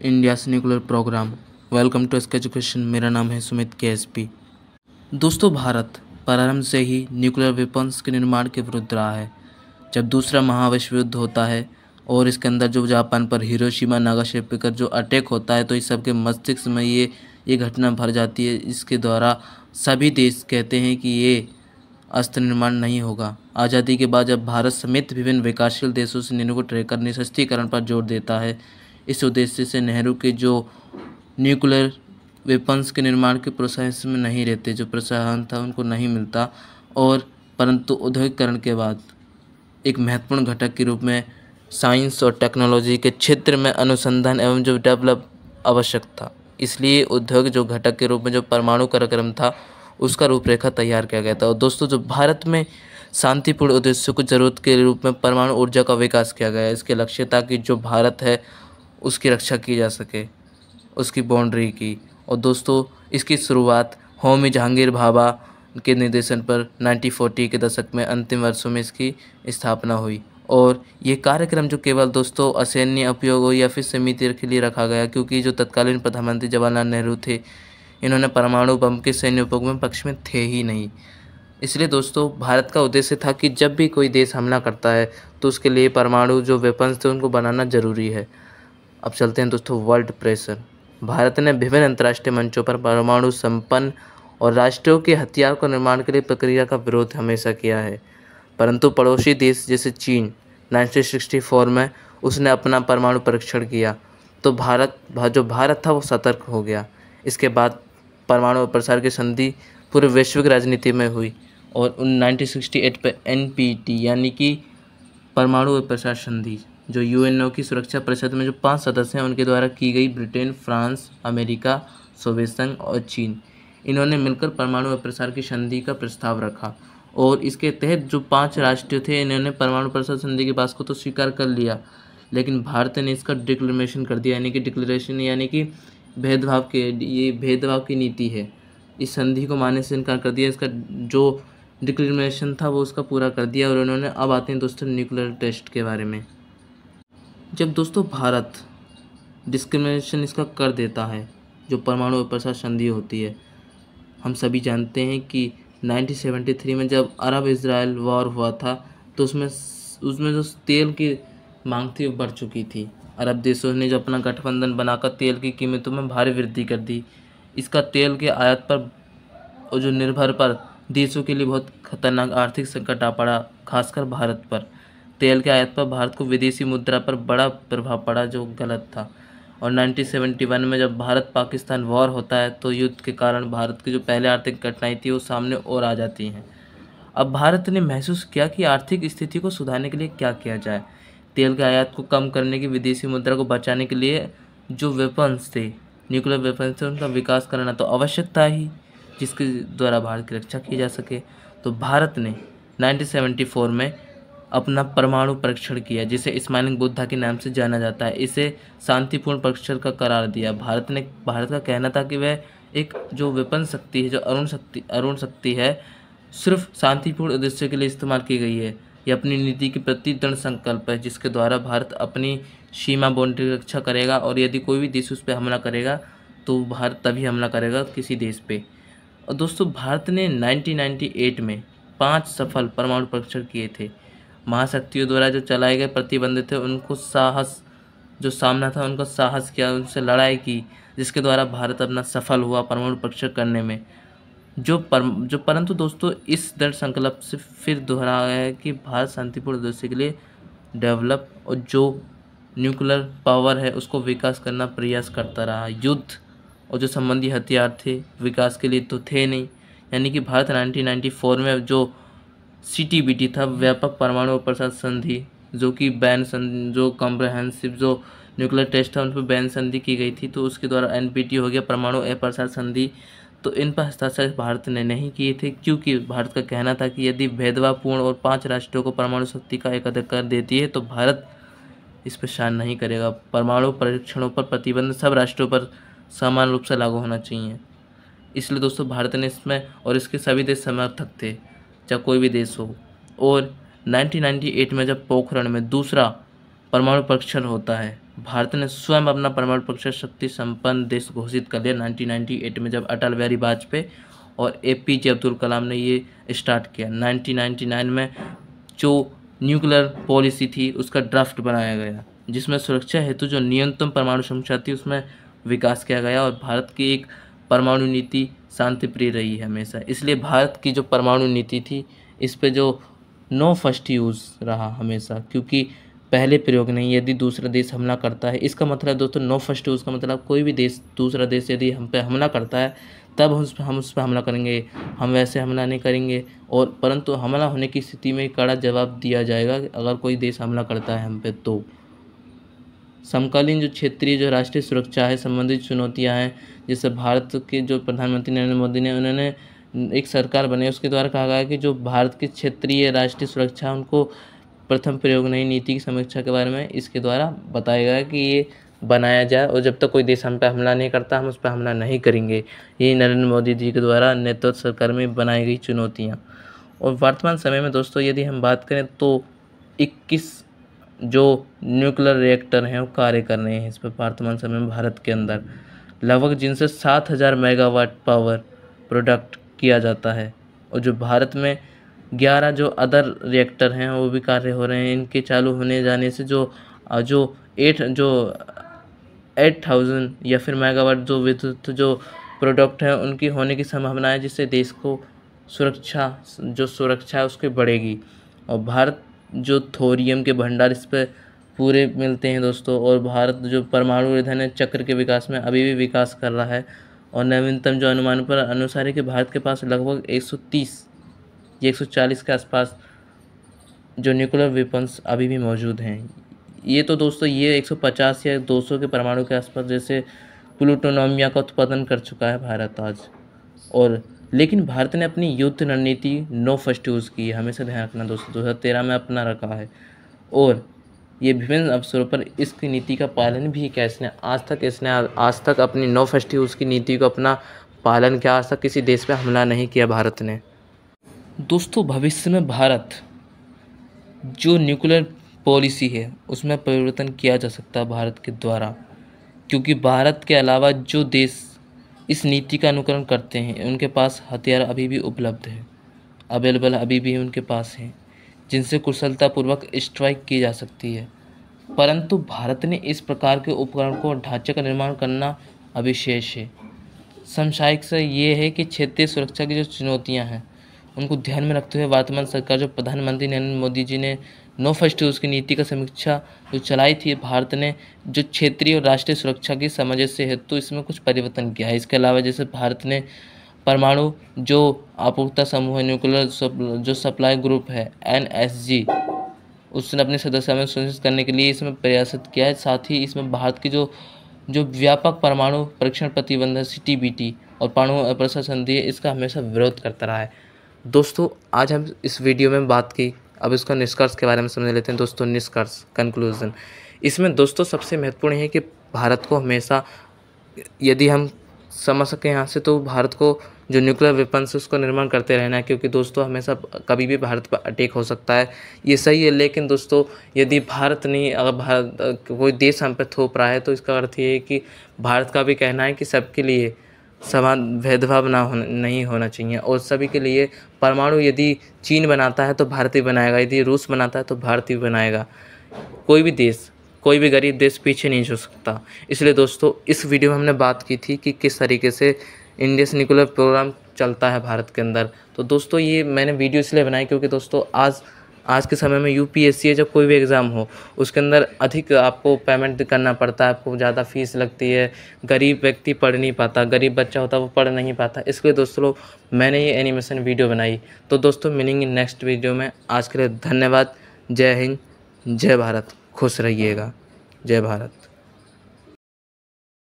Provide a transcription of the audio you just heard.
India's nuclear program. Welcome to ask education. मेरा नाम है सुमित KSP। दोस्तों, भारत प्रारंभ से ही न्यूक्लियर वेपन्स के निर्माण के विरुद्ध रहा है। जब दूसरा महाविश्व युद्ध होता है और इसके अंदर जो जापान पर हिरोशिमा नागासाकी पर जो अटैक होता है, तो इस सबके मस्तिष्क में ये घटना भर जाती है। इसके द्वारा सभी देश कहते हैं कि ये अस्त्र निर्माण नहीं होगा। आज़ादी के बाद जब भारत समेत विभिन्न विकासशील देशों से निर्भर कर निःशस्त्रीकरण पर जोर देता है, इस उद्देश्य से नेहरू के जो न्यूक्लियर वेपन्स के निर्माण के प्रोसेस में नहीं रहते, जो प्रोत्साहन था उनको नहीं मिलता, और परंतु औद्योगिकरण के बाद एक महत्वपूर्ण घटक के रूप में साइंस और टेक्नोलॉजी के क्षेत्र में अनुसंधान एवं जो डेवलप आवश्यक था, इसलिए उद्योग जो घटक के रूप में जो परमाणु कार्यक्रम था उसका रूपरेखा तैयार किया गया था। और दोस्तों, जो भारत में शांतिपूर्ण उद्देश्यों को जरूरत के रूप में परमाणु ऊर्जा का विकास किया गया है। इसके लक्ष्य था कि जो भारत है उसकी रक्षा की जा सके, उसकी बाउंड्री की। और दोस्तों, इसकी शुरुआत होमी जहांगीर भाभा के निर्देशन पर 1940 के दशक में अंतिम वर्षों में इसकी स्थापना हुई। और ये कार्यक्रम जो केवल दोस्तों असैन्य उपयोग हो या फिर सीमित के लिए रखा गया, क्योंकि जो तत्कालीन प्रधानमंत्री जवाहरलाल नेहरू थे, इन्होंने परमाणु बम के सैन्य उपयोग में पक्ष में थे ही नहीं। इसलिए दोस्तों, भारत का उद्देश्य था कि जब भी कोई देश हमला करता है तो उसके लिए परमाणु जो वेपन्स थे उनको बनाना जरूरी है। अब चलते हैं दोस्तों वर्ल्ड प्रेशर। भारत ने विभिन्न अंतर्राष्ट्रीय मंचों पर परमाणु संपन्न और राष्ट्रों के हथियार को निर्माण के लिए प्रक्रिया का विरोध हमेशा किया है, परंतु पड़ोसी देश जैसे चीन 1964 में उसने अपना परमाणु परीक्षण किया तो भारत था वो सतर्क हो गया। इसके बाद परमाणु प्रसार की संधि पूरे वैश्विक राजनीति में हुई और 1968 पे NPT यानी कि परमाणु प्रसार संधि जो UNO की सुरक्षा परिषद में जो 5 सदस्य हैं उनके द्वारा की गई, ब्रिटेन, फ्रांस, अमेरिका, सोवियत संघ और चीन, इन्होंने मिलकर परमाणु प्रसार की संधि का प्रस्ताव रखा। और इसके तहत जो 5 राष्ट्र थे, इन्होंने परमाणु प्रसार संधि की बात को तो स्वीकार कर लिया, लेकिन भारत ने इसका डिक्लेरेशन कर दिया, यानी कि डिक्लेरेशन यानी कि भेदभाव की नीति है। इस संधि को मानने से इनकार कर दिया। इसका जो डिक्लेरेशन था वो उसका पूरा कर दिया। और उन्होंने अब आते हैं दोस्तों न्यूक्लियर टेस्ट के बारे में। जब दोस्तों भारत डिस्क्रिमिनेशन इसका कर देता है, जो परमाणु प्रसार संधि होती है, हम सभी जानते हैं कि 1973 में जब अरब इजराइल वॉर हुआ था तो उसमें जो तेल की मांग थी वो बढ़ चुकी थी। अरब देशों ने जो अपना गठबंधन बनाकर तेल की कीमतों में भारी वृद्धि कर दी। इसका तेल के आयात पर और जो निर्भर पर देशों के लिए बहुत खतरनाक आर्थिक संकट आ पड़ा, खासकर भारत पर। तेल के आयात पर भारत को विदेशी मुद्रा पर बड़ा प्रभाव पड़ा, जो गलत था। और 1971 में जब भारत पाकिस्तान वॉर होता है तो युद्ध के कारण भारत की जो पहले आर्थिक घटनाएं थी वो सामने और आ जाती हैं। अब भारत ने महसूस किया कि आर्थिक स्थिति को सुधारने के लिए क्या किया जाए। तेल के आयात को कम करने की, विदेशी मुद्रा को बचाने के लिए जो वेपन्स थे, न्यूक्लियर वेपन्स थे, उनका विकास करना तो आवश्यक था ही, जिसके द्वारा भारत की रक्षा की जा सके। तो भारत ने 1974 में अपना परमाणु परीक्षण किया, जिसे स्माइलिंग बुद्धा के नाम से जाना जाता है। इसे शांतिपूर्ण परीक्षण का करार दिया। भारत का कहना था कि वह एक जो वेपन शक्ति है, जो अरुण शक्ति है, सिर्फ शांतिपूर्ण उद्देश्य के लिए इस्तेमाल की गई है। यह अपनी नीति के प्रति दृढ़ संकल्प है, जिसके द्वारा भारत अपनी सीमा बाउंड्री की रक्षा करेगा, और यदि कोई भी देश उस पर हमला करेगा तो भारत तभी हमला करेगा किसी देश पे। और दोस्तों, भारत ने 1998 में 5 सफल परमाणु परीक्षण किए थे। महाशक्तियों द्वारा जो चलाए गए प्रतिबंध थे उनको सामना था, उनका साहस किया, उनसे लड़ाई की, जिसके द्वारा भारत अपना सफल हुआ परमाणु परीक्षण करने में। परंतु दोस्तों, इस दृढ़ संकल्प से फिर दोहराया है कि भारत शांतिपूर्ण उद्देश्य के लिए डेवलप और जो न्यूक्लियर पावर है उसको विकास करना प्रयास करता रहा। युद्ध और जो संबंधी हथियार थे विकास के लिए तो थे नहीं, यानी कि भारत 1994 में जो CTBT था, व्यापक परमाणु प्रसार संधि, जो कि जो कॉम्प्रहेंसिव जो न्यूक्लियर टेस्ट था उन पर बैन संधि की गई थी, तो उसके द्वारा NPT हो गया, परमाणु अप्रसार संधि। तो इन पर हस्ताक्षर भारत ने नहीं किए थे, क्योंकि भारत का कहना था कि यदि भेदभावपूर्ण और 5 राष्ट्रों को परमाणु शक्ति का एक अधिकार देती है तो भारत इस पर शान नहीं करेगा। परमाणु परीक्षणों पर प्रतिबंध सब राष्ट्रों पर समान रूप से लागू होना चाहिए। इसलिए दोस्तों, भारत ने इसमें, और इसके सभी देश समर्थक थे, चाहे कोई भी देश हो। और 1998 में जब पोखरण में दूसरा परमाणु परीक्षण होता है, भारत ने स्वयं अपना परमाणु परीक्षण शक्ति संपन्न देश घोषित कर दिया 1998 में, जब अटल बिहारी वाजपेयी और APJ अब्दुल कलाम ने ये स्टार्ट किया। 1999 में जो न्यूक्लियर पॉलिसी थी उसका ड्राफ्ट बनाया गया, जिसमें सुरक्षा हेतु जो न्यूनतम परमाणु क्षमता थी उसमें विकास किया गया। और भारत की एक परमाणु नीति शांति प्रिय रही है हमेशा, इसलिए भारत की जो परमाणु नीति थी इस पे जो नो फर्स्ट यूज़ रहा हमेशा, क्योंकि पहले प्रयोग नहीं। यदि दूसरा देश हमला करता है, इसका मतलब दोस्तों नो फर्स्ट यूज़ का मतलब कोई भी देश, दूसरा देश यदि हम पे हमला करता है तब हम उस पर हमला करेंगे, हम वैसे हमला नहीं करेंगे। और परंतु हमला होने की स्थिति में कड़ा जवाब दिया जाएगा अगर कोई देश हमला करता है हम पे। तो समकालीन जो क्षेत्रीय जो राष्ट्रीय सुरक्षा है संबंधित चुनौतियां हैं, जैसे भारत के जो प्रधानमंत्री नरेंद्र मोदी ने उन्होंने एक सरकार बने, उसके द्वारा कहा गया कि जो भारत की क्षेत्रीय राष्ट्रीय सुरक्षा उनको प्रथम प्रयोग नई नीति की समीक्षा के बारे में इसके द्वारा बताया गया कि ये बनाया जाए, और जब तक कोई देश हम पे हमला नहीं करता हम उस पर हमला नहीं करेंगे। ये नरेंद्र मोदी जी के द्वारा नेतृत्व सरकार में बनाई गई चुनौतियाँ। और वर्तमान समय में दोस्तों यदि हम बात करें तो 21 जो न्यूक्लियर रिएक्टर हैं वो कार्य कर रहे हैं इस पर वर्तमान समय में भारत के अंदर, लगभग जिनसे 7000 मेगावाट पावर प्रोडक्ट किया जाता है। और जो भारत में 11 जो अदर रिएक्टर हैं वो भी कार्य हो रहे हैं। इनके चालू होने जाने से जो 8000 या फिर मेगावाट जो विद्युत जो प्रोडक्ट है उनकी होने की संभावना है, जिससे देश को सुरक्षा है उसकी बढ़ेगी। और भारत जो थोरियम के भंडार इस पर पूरे मिलते हैं दोस्तों। और भारत जो परमाणु ईंधन चक्र के विकास में अभी भी विकास कर रहा है। और नवीनतम जो अनुमान पर अनुसार है कि भारत के पास लगभग 130 या 140 के आसपास जो न्यूक्लियर वेपन्स अभी भी मौजूद हैं। ये तो दोस्तों ये 150 या 200 के परमाणु के आसपास जैसे प्लूटोनियम का उत्पादन कर चुका है भारत आज। और लेकिन भारत ने अपनी युद्ध रणनीति नो फर्स्ट यूज़ की है, हमेशा ध्यान रखना दोस्तों, 2013 में अपना रखा है। और ये विभिन्न अवसरों पर इसकी नीति का पालन भी किया इसने आज तक अपनी नो फर्स्ट यूज़ की नीति को अपना पालन किया। आज तक किसी देश पे हमला नहीं किया भारत ने। दोस्तों भविष्य में भारत जो न्यूक्लियर पॉलिसी है उसमें परिवर्तन किया जा सकता है भारत के द्वारा, क्योंकि भारत के अलावा जो देश इस नीति का अनुकरण करते हैं उनके पास हथियार अभी भी उपलब्ध है, अवेलेबल अभी भी उनके पास हैं, जिनसे कुशलतापूर्वक स्ट्राइक की जा सकती है। परंतु भारत ने इस प्रकार के उपकरण को ढांचे का निर्माण करना अभी शेष है। समसामयिक से ये है कि क्षेत्रीय सुरक्षा की जो चुनौतियां हैं उनको ध्यान में रखते हुए वर्तमान सरकार जो प्रधानमंत्री नरेंद्र मोदी जी ने नो फर्स्ट यूज़ की नीति का समीक्षा जो चलाई थी, भारत ने जो क्षेत्रीय और राष्ट्रीय सुरक्षा की सामंजस्य हेतु तो इसमें कुछ परिवर्तन किया है। इसके अलावा जैसे भारत ने परमाणु जो आपूर्ति समूह है, न्यूक्लियर जो सप्लाई ग्रुप है NSG, उसने अपने सदस्यों में सुनिश्चित करने के लिए इसमें प्रयासित किया है। साथ ही इसमें भारत की जो व्यापक परमाणु परीक्षण प्रतिबंध CTBT और परमाणु अप्रसार संधि है इसका हमेशा विरोध करता रहा है। दोस्तों आज हम इस वीडियो में बात की, अब इसका निष्कर्ष के बारे में समझ लेते हैं दोस्तों। निष्कर्ष कंक्लूजन इसमें दोस्तों सबसे महत्वपूर्ण है कि भारत को हमेशा यदि हम समझ सकें यहाँ से तो भारत को जो न्यूक्लियर वेपन्स उसका निर्माण करते रहना है, क्योंकि दोस्तों हमेशा कभी भी भारत पर अटैक हो सकता है, ये सही है। लेकिन दोस्तों यदि भारत नहीं, अगर कोई देश हम पे थोप रहा है तो इसका अर्थ ये है कि भारत का भी कहना है कि सबके लिए समान भेदभाव नहीं होना चाहिए। और सभी के लिए परमाणु यदि चीन बनाता है तो भारत भी बनाएगा, यदि रूस बनाता है तो भारत भी बनाएगा। कोई भी देश, कोई भी गरीब देश पीछे नहीं छूट सकता। इसलिए दोस्तों इस वीडियो में हमने बात की थी कि किस तरीके से इंडियन न्यूक्लियर प्रोग्राम चलता है भारत के अंदर। तो दोस्तों ये मैंने वीडियो इसलिए बनाई क्योंकि दोस्तों आज के समय में UPSC जब कोई भी एग्ज़ाम हो उसके अंदर अधिक आपको पेमेंट करना पड़ता है, आपको ज़्यादा फीस लगती है, गरीब व्यक्ति पढ़ नहीं पाता, गरीब बच्चा होता है वो पढ़ नहीं पाता। इसलिए दोस्तों मैंने ये एनिमेशन वीडियो बनाई। तो दोस्तों मिलेंगे नेक्स्ट वीडियो में। आज के लिए धन्यवाद। जय हिंद, जय भारत, खुश रहिएगा। जय भारत।